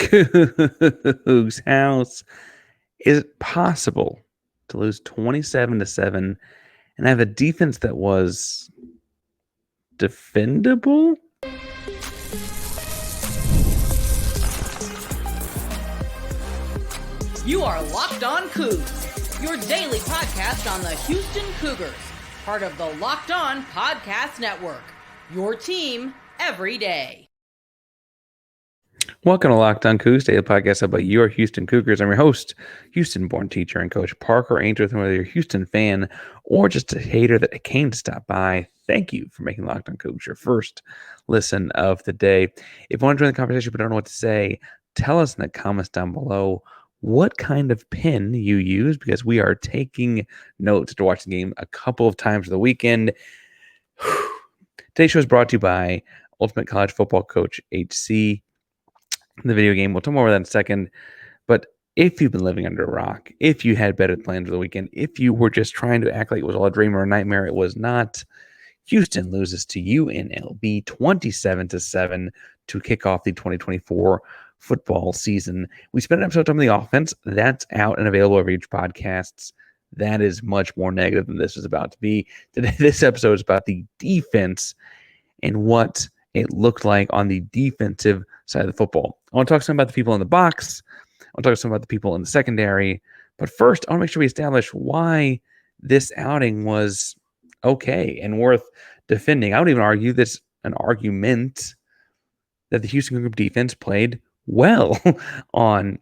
Coogs House. Is it possible to lose 27-7 and have a defense that was defendable? You are Locked On Cougs, your daily podcast on the Houston Cougars, part of the Locked On Podcast Network, your team every day. Welcome to Locked On Cougs, daily podcast about your Houston Cougars. I'm your host, Houston-born teacher and coach Parker Ainsworth. And whether you're a Houston fan or just a hater that came to stop by, thank you for making Locked On Cougs your first listen of the day. If you want to join the conversation but don't know what to say, tell us in the comments down below what kind of pen you use, because we are taking notes to watch the game a couple of times for the weekend. Today's show is brought to you by Ultimate College Football Coach HC. The video game, we'll talk more about that in a second. But if you've been living under a rock, if you had better plans for the weekend, if you were just trying to act like it was all a dream or a nightmare, it was not. Houston loses to UNLV 27-7 to kick off the 2024 football season. We spent an episode on the offense. That's out and available over each podcasts. That is much more negative than this is about to be. Today, this episode is about the defense and what it looked like on the defensive side of the football. I want to talk some about the people in the box. I want to talk some about the people in the secondary. But first, I want to make sure we establish why this outing was okay and worth defending. I would even argue this an argument that the Houston Cougar defense played well on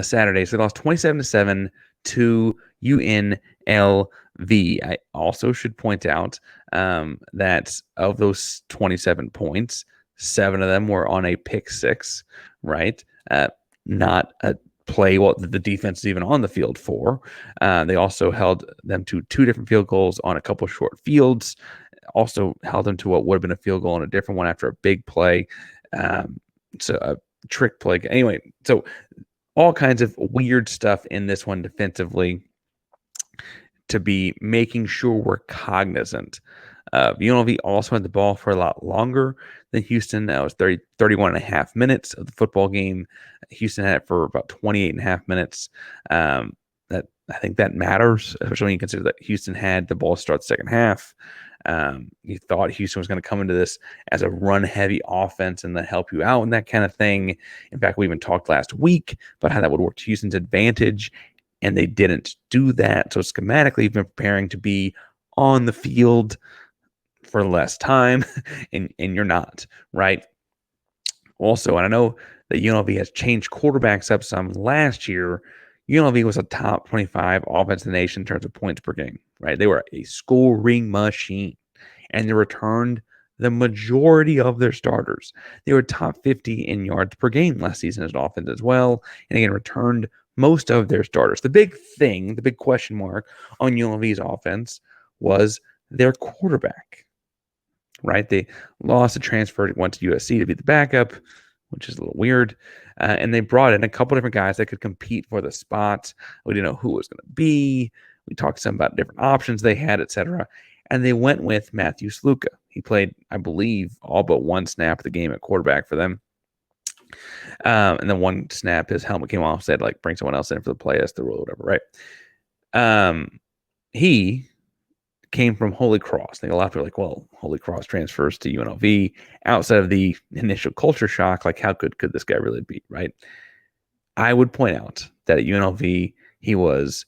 Saturday. So they lost 27-7 to UNLV. I also should point out that of those 27 points, 7 of them were on a pick six, right? Not a play what the defense is even on the field for. They also held them to 2 different field goals on a couple of short fields. Also held them to what would have been a field goal on a different one after a big play. So a trick play. Anyway, so all kinds of weird stuff in this one defensively to be making sure we're cognizant of. UNLV also had the ball for a lot longer than Houston. That was 31 and a half minutes of the football game. Houston had it for about 28 and a half minutes. That I think that matters, especially when you consider that Houston had the ball start the second half. You thought Houston was going to come into this as a run-heavy offense and then help you out and that kind of thing. In fact, we even talked last week about how that would work to Houston's advantage, and they didn't do that. So schematically, you've been preparing to be on the field for less time, and you're not, right? Also, and I know that UNLV has changed quarterbacks up some. Last year, UNLV was a top 25 offense in the nation in terms of points per game, right? They were a scoring machine, and they returned the majority of their starters. They were top 50 in yards per game last season as an offense as well, and again, returned most of their starters. The big thing, the big question mark on UNLV's offense was their quarterback, right? They lost a transfer, went to USC to be the backup, which is a little weird. And they brought in a couple different guys that could compete for the spot. We didn't know who it was going to be. We talked some about different options they had, etc. And they went with Matthew Sluka. He played, I believe, all but one snap of the game at quarterback for them. And then one snap, his helmet came off, said, like, bring someone else in for the play. That's the rule, whatever, right? He came from Holy Cross. I think a lot of people are like, well, Holy Cross transfers to UNLV. Outside of the initial culture shock, like, how good could this guy really be, right? I would point out that at UNLV, he was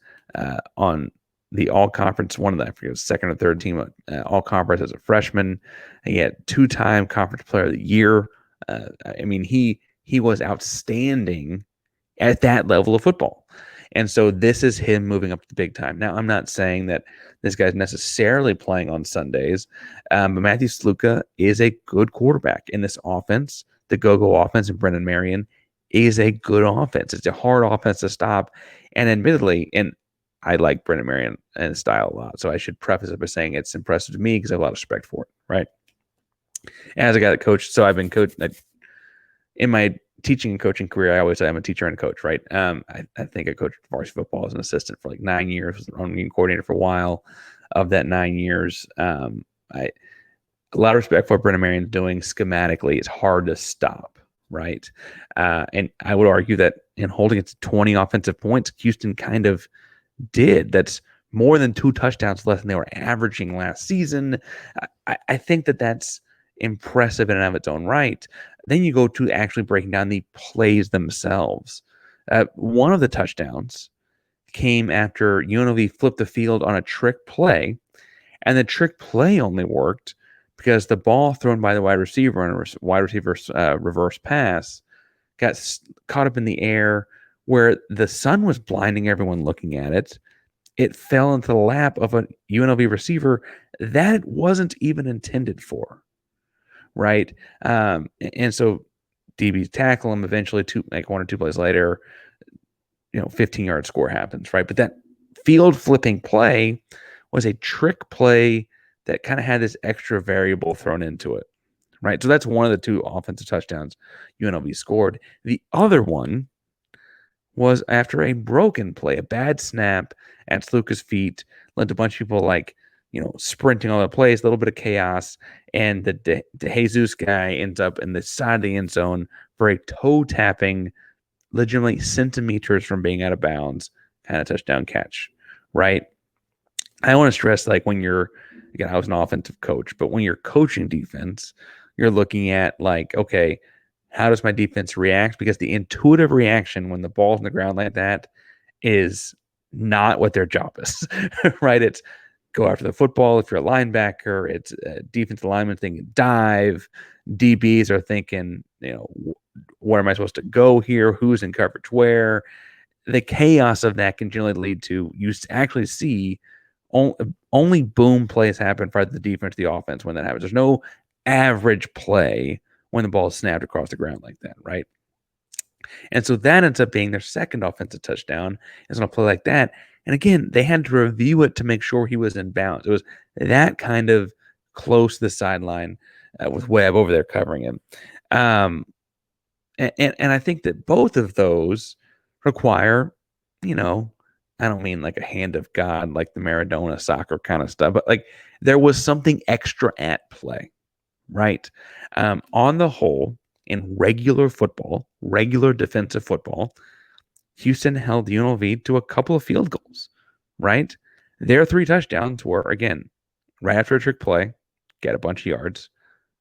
on the all-conference, one of the, I forget, second or third team all-conference as a freshman. He had 2-time conference player of the year. I mean, he was outstanding at that level of football. And so this is him moving up to the big time. Now, I'm not saying that this guy's necessarily playing on Sundays, but Matthew Sluka is a good quarterback in this offense. The go-go offense and Brendan Marion is a good offense. It's a hard offense to stop. And admittedly, and I like Brendan Marion and his style a lot, so I should preface it by saying it's impressive to me because I have a lot of respect for it, right? As a guy that coached, so I've been coached in my teaching and coaching career. I always say I'm a teacher and a coach, right? I think I coached varsity football as an assistant for like 9 years, was the running game coordinator for a while. Of that 9 years, a lot of respect for what Brendan Marion's doing schematically. It's hard to stop, right? And I would argue that in holding it to 20 offensive points, Houston kind of did. That's more than 2 touchdowns less than they were averaging last season. I think that that's impressive in and of its own right. Then you go to actually breaking down the plays themselves. One of the touchdowns came after UNLV flipped the field on a trick play, and the trick play only worked because the ball thrown by the wide receiver on a wide receiver reverse pass got caught up in the air where the sun was blinding everyone looking at it. It fell into the lap of a UNLV receiver that it wasn't even intended for, right? And so DBs tackle him eventually. Like 1 or 2 plays later, 15-yard score happens, right? But that field flipping play was a trick play that kind of had this extra variable thrown into it, right? So that's one of the 2 offensive touchdowns UNLV scored. The other one was after a broken play, a bad snap at Sluka's feet, led to a bunch of people sprinting all the plays, a little bit of chaos, and the De Jesus guy ends up in the side of the end zone for a toe tapping, legitimately centimeters from being out of bounds kind of touchdown catch, right? I want to stress, when you're, again, I was an offensive coach, but when you're coaching defense, you're looking at okay, how does my defense react? Because the intuitive reaction when the ball's on the ground like that is not what their job is, right? It's go after the football. If you're a linebacker, it's a defensive lineman thinking dive. DBs are thinking, where am I supposed to go here? Who's in coverage where? The chaos of that can generally lead to you actually see only boom plays happen for the defense, the offense when that happens. There's no average play when the ball is snapped across the ground like that, right? And so that ends up being their second offensive touchdown is on a play like that. And again, they had to review it to make sure he was in bounds. It was that kind of close to the sideline with Webb over there covering him. And I think that both of those require, I don't mean like a hand of God, like the Maradona soccer kind of stuff, but there was something extra at play, right? On the whole, in regular football, regular defensive football, Houston held UNLV to a couple of field goals, right? Their 3 touchdowns were, again, right after a trick play, get a bunch of yards,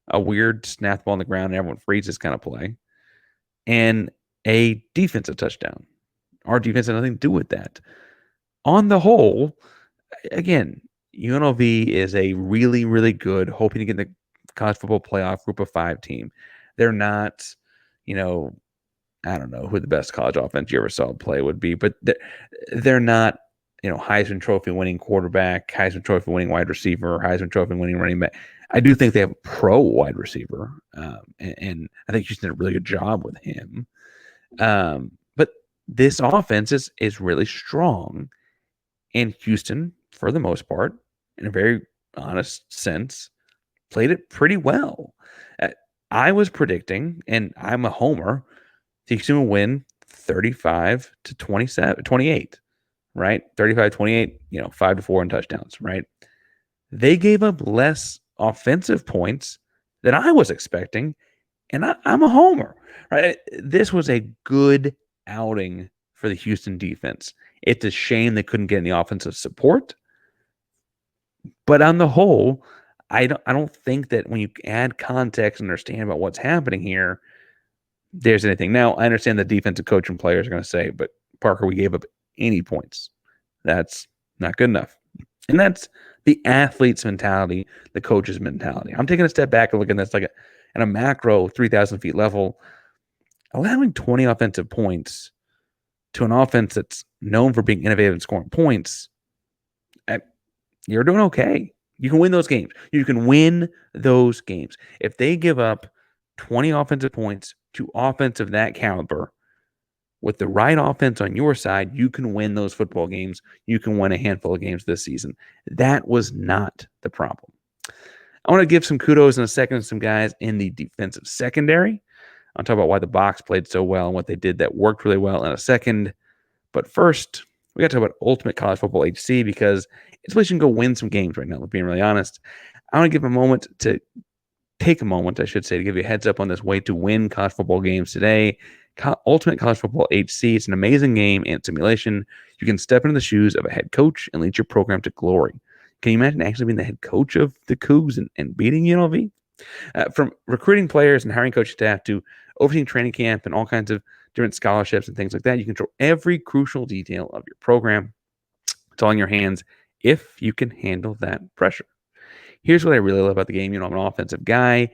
a weird snap ball on the ground and everyone freezes kind of play, and a defensive touchdown. Our defense had nothing to do with that. On the whole, again, UNLV is a really, really good, hoping to get in the college football playoff group of 5 team. They're not, I don't know who the best college offense you ever saw play would be, but they're not, Heisman Trophy winning quarterback, Heisman Trophy winning wide receiver, Heisman Trophy winning running back. I do think they have a pro wide receiver, and I think Houston did a really good job with him. But this offense is really strong, and Houston, for the most part, in a very honest sense, played it pretty well. I was predicting, and I'm a homer, Houston will win 35-28, right? 35-28, 5-4 in touchdowns, right? They gave up less offensive points than I was expecting, and I'm a homer, right? This was a good outing for the Houston defense. It's a shame they couldn't get any offensive support, but on the whole, I don't think that when you add context and understand about what's happening here, there's anything. Now, I understand the defensive coach and players are going to say, but Parker, we gave up any points. That's not good enough. And that's the athlete's mentality, the coach's mentality. I'm taking a step back and looking at this at a macro 3,000 feet level, allowing 20 offensive points to an offense that's known for being innovative and scoring points. You're doing okay. You can win those games. You can win those games. If they give up 20 offensive points to offense of that caliber, with the right offense on your side, you can win those football games. You can win a handful of games this season. That was not the problem. I want to give some kudos in a second to some guys in the defensive secondary. I'll talk about why the box played so well and what they did that worked really well in a second. But first, we got to talk about Ultimate College Football HC because it's a place you can go win some games right now, being really honest. I want to give a moment to take a moment, I should say, to give you a heads up on this way to win college football games today. Ultimate College Football HC. It's an amazing game and simulation. You can step into the shoes of a head coach and lead your program to glory. Can you imagine actually being the head coach of the Cougs and beating UNLV? From recruiting players and hiring coaching staff to overseeing training camp and all kinds of different scholarships and things like that, you control every crucial detail of your program. It's all in your hands if you can handle that pressure. Here's what I really love about the game. I'm an offensive guy.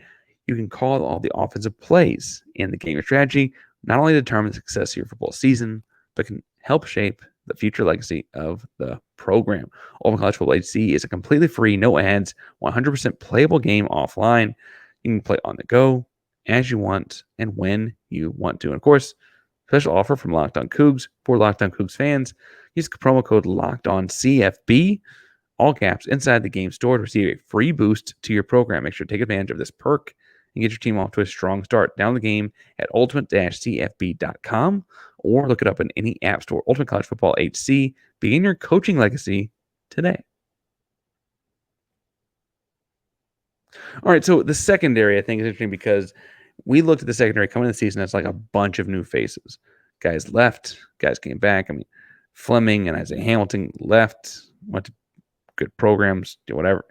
You can call all the offensive plays in the game. Your strategy not only determines the success of your football season, but can help shape the future legacy of the program. Ultimate College Football HC is a completely free, no ads, 100% playable game offline. You can play on the go, as you want, and when you want to. And of course, special offer from Locked On Cougs for Locked On Cougs fans. Use the promo code LOCKEDONCFB, all caps, inside the game store to receive a free boost to your program. Make sure to take advantage of this perk and get your team off to a strong start. Download the game at ultimate-cfb.com or look it up in any app store. Ultimate College Football HC. Begin your coaching legacy today. All right, so the secondary, I think, is interesting because we looked at the secondary coming into the season as like a bunch of new faces. Guys left, guys came back. I mean, Fleming and Isaiah Hamilton left, went to good programs, do whatever.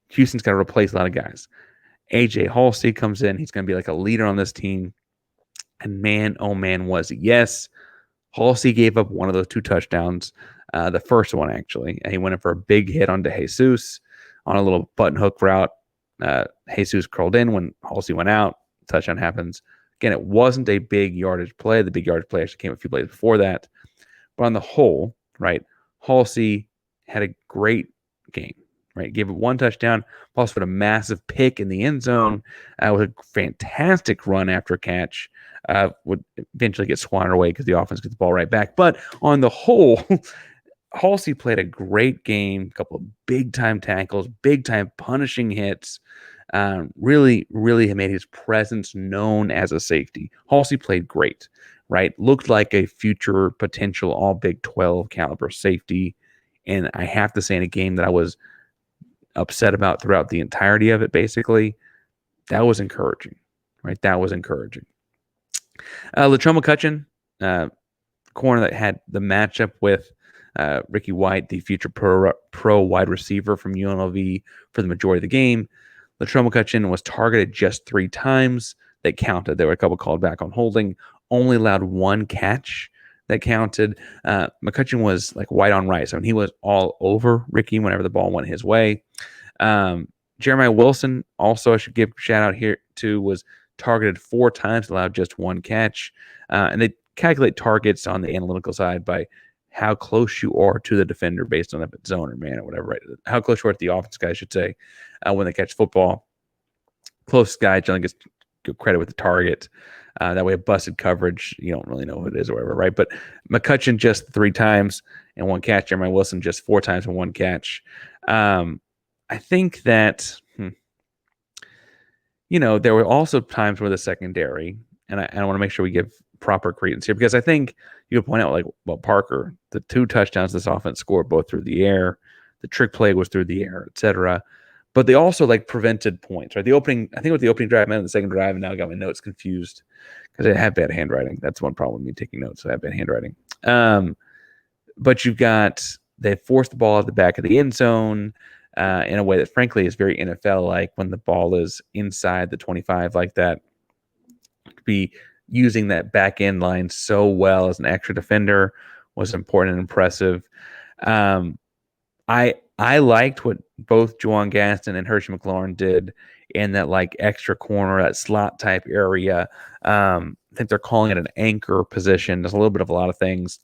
Houston's got to replace a lot of guys. AJ Halsey comes in. He's going to be like a leader on this team. And man, oh man, was he. Yes, Halsey gave up one of those 2 touchdowns. The first one, actually. He went in for a big hit on Jesus on a little button hook route. Jesus curled in when Halsey went out. Touchdown happens. Again, it wasn't a big yardage play. The big yardage play actually came a few plays before that. But on the whole, right, Halsey had a great game, right? Gave it 1 touchdown, plus put a massive pick in the end zone with a fantastic run after a catch. Would eventually get swatted away because the offense gets the ball right back. But on the whole, Halsey played a great game, a couple of big-time tackles, big-time punishing hits. Really made his presence known as a safety. Halsey played great, right? Looked like a future potential all Big 12 caliber safety. And I have to say, in a game that I was upset about throughout the entirety of it, basically, that was encouraging, right? That was encouraging. Latrell McCutchin, corner that had the matchup with Ricky White, the future pro wide receiver from UNLV for the majority of the game. Latrell McCutchin was targeted just 3 times. That counted. There were a couple called back on holding. Only allowed 1 catch that counted. McCutchin was like white on rice. I mean, he was all over Ricky whenever the ball went his way. Jeremiah Wilson, also I should give a shout out here to, was targeted 4 times, allowed just 1 catch. And they calculate targets on the analytical side by how close you are to the defender based on if it's zone or man or whatever, right? How close you are to the offense guy, I should say, when they catch football. Closest guy generally gets good credit with the target. That way, a busted coverage, you don't really know who it is or whatever, right? But McCutchin just 3 times and 1 catch. Jeremiah Wilson just 4 times and 1 catch. I think that, there were also times where the secondary, and I want to make sure we give proper credence here, because I think you could point out, like, well, Parker, the 2 touchdowns this offense scored both through the air, the trick play was through the air, etc. But they also prevented points, right? I think with the opening drive, man, the second drive, and now I got my notes confused because I have bad handwriting. That's one problem with me taking notes. I have bad handwriting. But they forced the ball at the back of the end zone in a way that, frankly, is very NFL-like when the ball is inside the 25 like that. To be using that back end line so well as an extra defender was important and impressive. I liked what both Juwan Gaston and Hershey McLaurin did in that extra corner, that slot type area. I think they're calling it an anchor position. There's a little bit of a lot of things.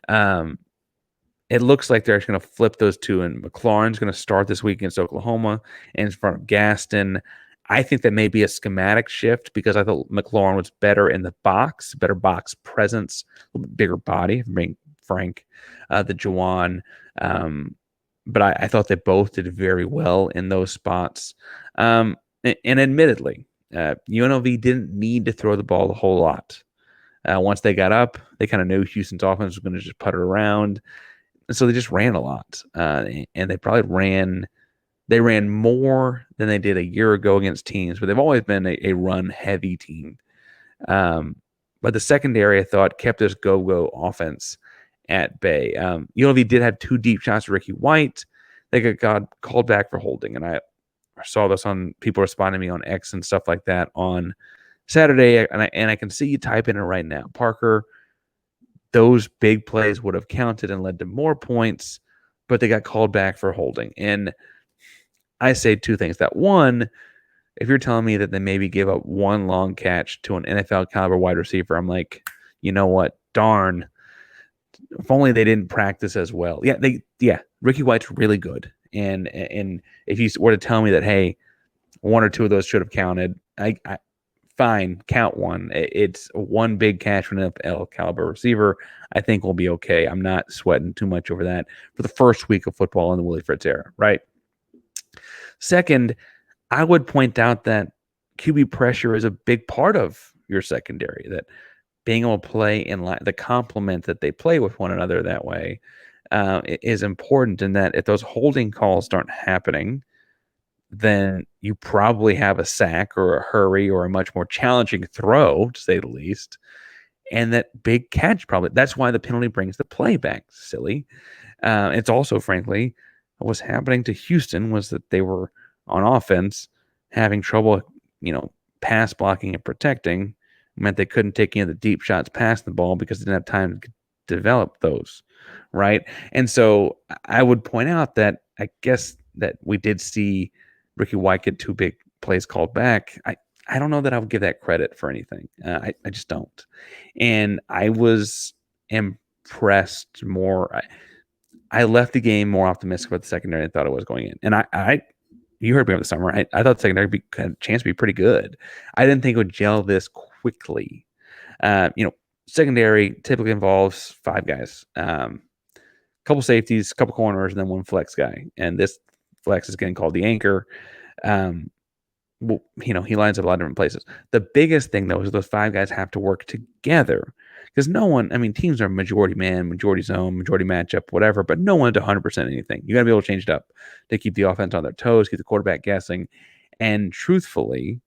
It looks like they're actually going to flip those 2, and McLaurin's going to start this week against Oklahoma in front of Gaston. I think that may be a schematic shift because I thought McLaurin was better in the box, better box presence, a little bit bigger body, if I'm being frank, the Juwan. But I thought they both did very well in those spots. And admittedly, UNLV didn't need to throw the ball a whole lot. Once they got up, they kind of knew Houston's offense was going to just putter around. And so they just ran a lot. And they probably ran They ran more than they did a year ago against teams, but they've always been a run-heavy team. But the secondary, I thought, kept this go-go offense at bay. UNLV did have 2 deep shots to Ricky White. They got called back for holding, and I saw this on people responding to me on X and stuff like that on Saturday, and I can see you typing it right now. Parker, those big plays would have counted and led to more points, but they got called back for holding. And I say 2 things. That one, if you're telling me that they maybe give up one long catch to an NFL caliber wide receiver, I'm like, you know what? Darn. If only they didn't practice as well. Ricky White's really good. And if you were to tell me that, hey, 1 or 2 of those should have counted, I fine, count one. It's one big catch from an NFL caliber receiver. I think we'll be okay. I'm not sweating too much over that for the first week of football in the Willie Fritz era, right? Second, I would point out that QB pressure is a big part of your secondary, that being able to play in the complement that they play with one another that way is important, in that if those holding calls aren't happening, then you probably have a sack or a hurry or a much more challenging throw, to say the least. And that big catch probably, that's why the penalty brings the play back, silly. It's also, frankly, what was happening to Houston was that they were on offense having trouble, pass blocking and protecting. Meant they couldn't take any of the deep shots past the ball because they didn't have time to develop those, right? And so I would point out that I guess that we did see Ricky White get 2 big plays called back. I don't know that I would give that credit for anything. I just don't. And I was impressed more. I left the game more optimistic about the secondary than I thought it was going in. And you heard me over the summer. I thought the secondary had a chance to be pretty good. I didn't think it would gel this quickly. Secondary typically involves 5 guys, couple safeties, couple corners, and then 1 flex guy. And this flex is getting called the anchor. He lines up a lot of different places. The biggest thing, though, is those 5 guys have to work together, because teams are majority man, majority zone, majority matchup, whatever, but no one's 100% anything. You got to be able to change it up to keep the offense on their toes, keep the quarterback guessing. And truthfully,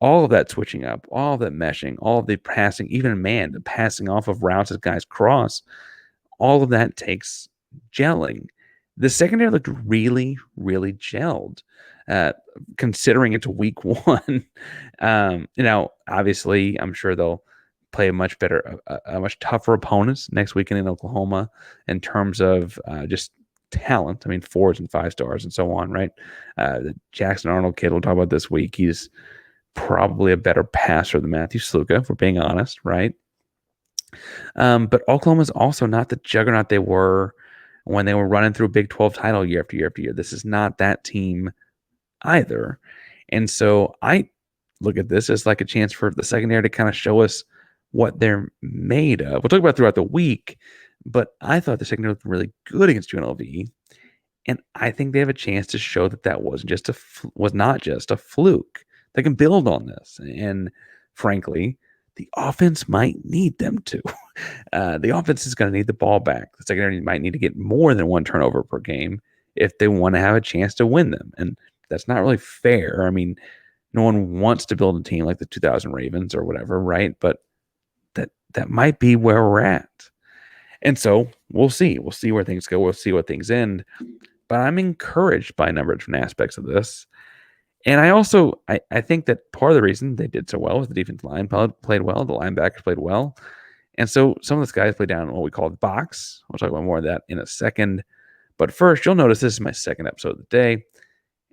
all of that switching up, all of that meshing, all of the passing, even the passing off of routes as guys cross, all of that takes gelling. The secondary looked really, really gelled, considering it's week 1. Obviously, I'm sure they'll play a much tougher opponents next weekend in Oklahoma in terms of just talent. 4s and 5 stars and so on, right? The Jackson Arnold kid we'll talk about this week. He's probably a better passer than Matthew Sluka, if we're being honest, right? But Oklahoma's also not the juggernaut they were when they were running through a Big 12 title year after year after year. This is not that team either. And so I look at this as like a chance for the secondary to kind of show us what they're made of. We'll talk about it throughout the week, but I thought the secondary looked really good against UNLV. And I think they have a chance to show that was not just a fluke. They can build on this. And frankly, the offense might need them to. The offense is going to need the ball back. The secondary might need to get more than 1 turnover per game if they want to have a chance to win them. And that's not really fair. No one wants to build a team like the 2000 Ravens or whatever, right? But that might be where we're at. And so we'll see. We'll see where things go. We'll see what things end. But I'm encouraged by a number of different aspects of this. And I think that part of the reason they did so well was the defensive line played well, the linebackers played well. And so some of those guys played down in what we call the box. We'll talk about more of that in a second. But first, you'll notice this is my second episode of the day,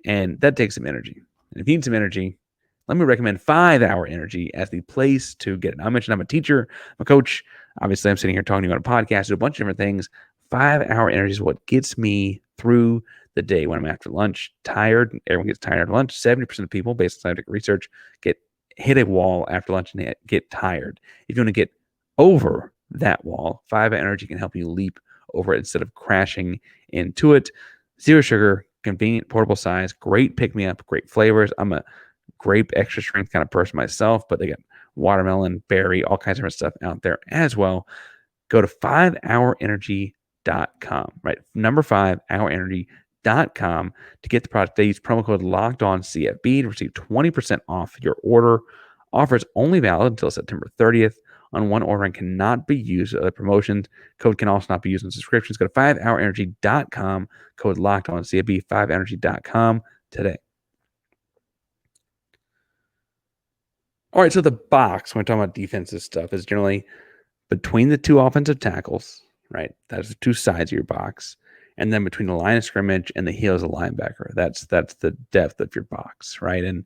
and that takes some energy. And if you need some energy, let me recommend 5 Hour Energy as the place to get it. I mentioned I'm a teacher, I'm a coach. Obviously, I'm sitting here talking to you on a podcast, do a bunch of different things. 5 Hour Energy is what gets me through the day when I'm after lunch, tired. Everyone gets tired after lunch. 70% of people, based on scientific research, hit a wall after lunch and get tired. If you want to get over that wall, 5 Hour Energy can help you leap over it instead of crashing into it. 0 sugar, convenient, portable size, great pick-me-up, great flavors. I'm a grape extra strength kind of person myself, but they got watermelon, berry, all kinds of different stuff out there as well. Go to 5hourenergy.com, right? Number 5, hourenergy.com. UNLV.com to get the product. They use promo code LOCKEDONCFB to receive 20% off your order. Offer is only valid until September 30th on one order and cannot be used with other promotions. Code can also not be used on subscriptions. Go to 5hourenergy.com, code LOCKEDONCFB, 5hourenergy.com today. All right, so the box, when we're talking about defensive stuff, is generally between the two offensive tackles, right? That's the two sides of your box. And then between the line of scrimmage and the heels of the linebacker. That's the depth of your box, right? And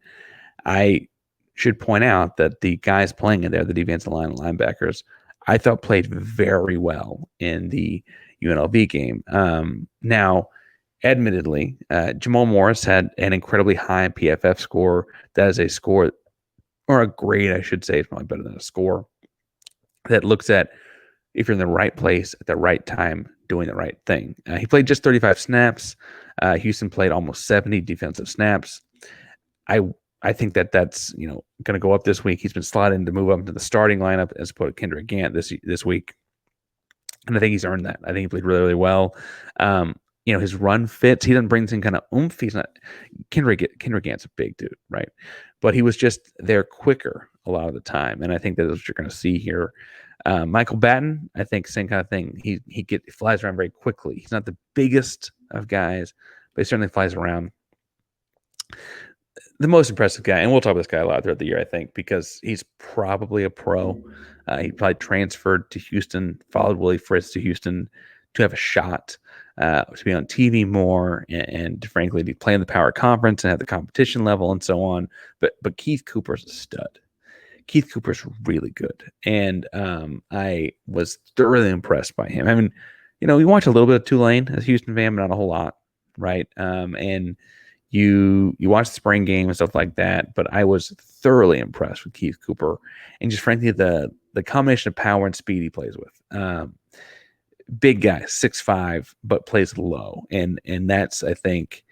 I should point out that the guys playing in there, the defensive line linebackers, I thought played very well in the UNLV game. Now, admittedly, Jamal Morris had an incredibly high PFF score. That is a score, or a grade, I should say, is probably better than a score, that looks at if you're in the right place at the right time, doing the right thing. He played just 35 snaps. Houston played almost 70 defensive snaps. I think that's going to go up this week. He's been slotted in to move up into the starting lineup as opposed to Kendrick Gant this week, and I think he's earned that. I think he played really, really well. His run fits. He doesn't bring some kind of oomph. He's not Kendrick Gant's a big dude, right? But he was just there quicker a lot of the time, and I think that's what you're going to see here. Michael Batton, I think, same kind of thing. He flies around very quickly. He's not the biggest of guys, but he certainly flies around. The most impressive guy, and we'll talk about this guy a lot throughout the year, I think, because he's probably a pro. He probably transferred to Houston, followed Willie Fritz to Houston to have a shot, to be on TV more, and frankly, to play in the Power Conference and have the competition level and so on. But Keith Cooper's a stud. Keith Cooper's really good, and I was thoroughly impressed by him. I mean, we watched a little bit of Tulane as a Houston fan, but not a whole lot, right? And you watch the spring game and stuff like that, but I was thoroughly impressed with Keith Cooper, and just frankly the combination of power and speed he plays with. Big guy, 6'5", but plays low, and that's, I think,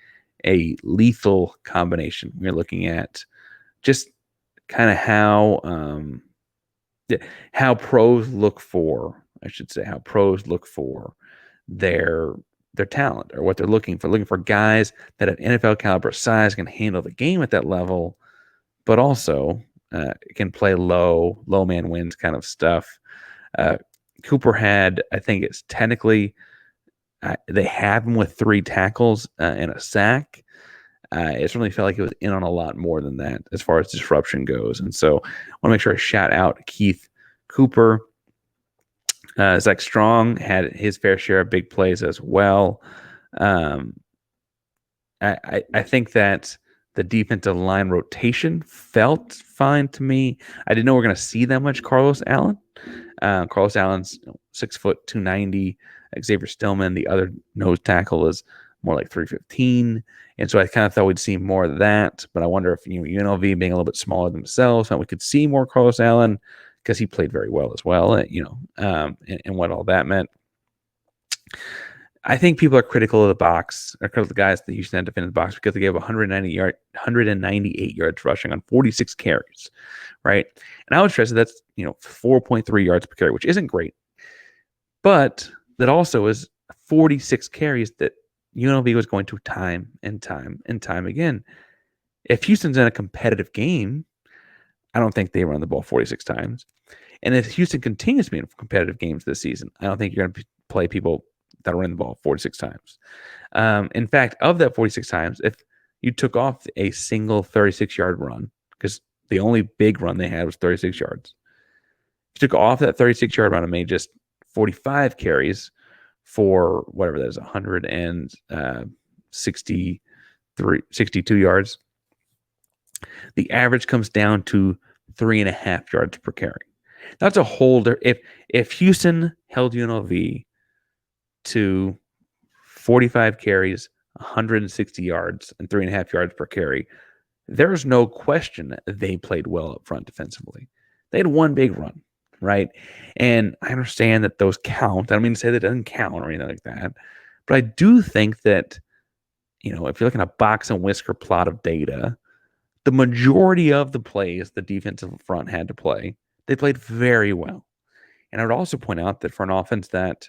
a lethal combination. We're looking at just kind of how pros look for, I should say, how pros look for their talent, or what they're looking for guys that at NFL caliber size can handle the game at that level, but also can play low man wins kind of stuff. Cooper had, I think it's technically, they have him with 3 tackles and a sack. It certainly felt like it was in on a lot more than that as far as disruption goes. And so I want to make sure I shout out Keith Cooper. Zach Strong had his fair share of big plays as well. I think that the defensive line rotation felt fine to me. I didn't know we we're going to see that much Carlos Allen. Carlos Allen's 6 foot 290. Xavier Stillman, the other nose tackle, is more like 315. And so I kind of thought we'd see more of that. But I wonder if UNLV being a little bit smaller themselves, we could see more Carlos Allen, because he played very well as well, and what all that meant. I think people are critical of the box, or critical of the guys that Houston had to defend the box, because they gave 198 yards rushing on 46 carries, right? And I would stress that that's 4.3 yards per carry, which isn't great, but that also is 46 carries that UNLV was going to time and time again. If Houston's in a competitive game, I don't think they run the ball 46 times. And if Houston continues to be in competitive games this season, I don't think you're going to play people that run the ball 46 times. In fact, of that 46 times, if you took off a single 36-yard run, because the only big run they had was 36 yards, if you took off that 36-yard run and made just 45 carries for whatever that is, 162 yards, the average comes down to 3.5 yards per carry. That's a holder. If Houston held UNLV to 45 carries, 160 yards, and 3.5 yards per carry, there's no question that they played well up front defensively. They had one big run, right? And I understand that those count. I don't mean to say that it doesn't count or anything like that, but I do think that, if you're looking at a box and whisker plot of data, the majority of the plays the defensive front had to play, they played very well. And I would also point out that for an offense that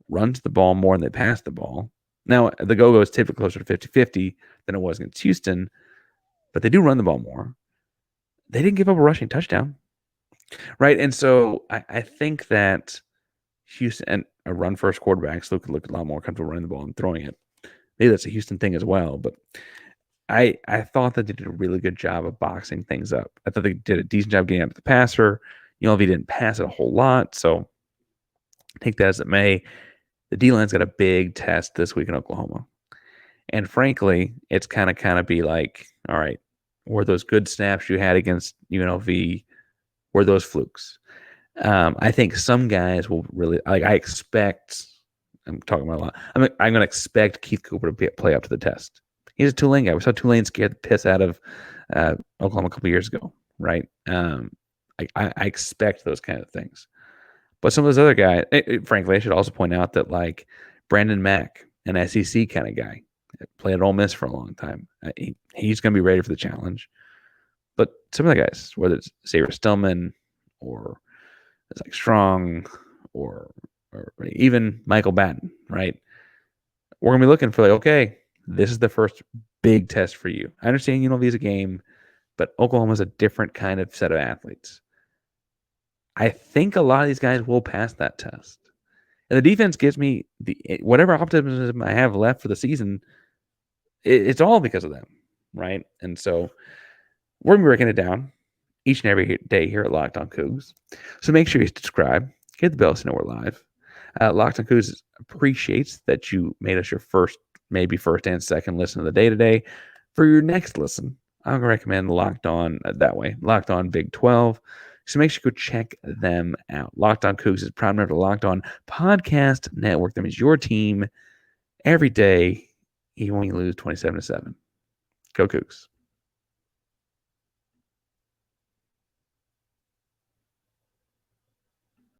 runs the ball more than they pass the ball, Now, the go-go is typically closer to 50-50 than it was against Houston, but they do run the ball more. They didn't give up a rushing touchdown, right? And so I think that Houston and a run-first quarterbacks look a lot more comfortable running the ball and throwing it. Maybe that's a Houston thing as well, but I thought that they did a really good job of boxing things up. I thought they did a decent job getting after the passer. UNLV didn't pass it a whole lot, so take that as it may. The D-line's got a big test this week in Oklahoma. And frankly, it's kind of be like, all right, were those good snaps you had against UNLV, were those flukes? I think some guys will really, like, I'm talking about a lot. I'm going to expect Keith Cooper to play up to the test. He's a Tulane guy. We saw Tulane scare the piss out of Oklahoma a couple years ago, right? I expect those kind of things. But some of those other guys, frankly, I should also point out that, like, Brandon Mack, an SEC kind of guy, played at Ole Miss for a long time. He's going to be ready for the challenge. But some of the guys, whether it's Xavier Stillman or Zach Strong or even Michael Batton, right? We're going to be looking for, like, okay, this is the first big test for you. I understand UNLV is a game, but Oklahoma's a different kind of set of athletes. I think a lot of these guys will pass that test. And the defense gives me whatever optimism I have left for the season. It's all because of them, right? And so we're going to be breaking it down each and every day here at Locked On Cougs. So make sure you subscribe, hit the bell so you know we're live. Locked On Cougs appreciates that you made us your first and second listen of the day today. For your next listen, I would recommend Locked On that way, Locked On Big 12. So make sure you go check them out. Locked On Cougs is proud member of the Locked On Podcast Network. That means your team every day, even when you lose 27-7. Go Cougs.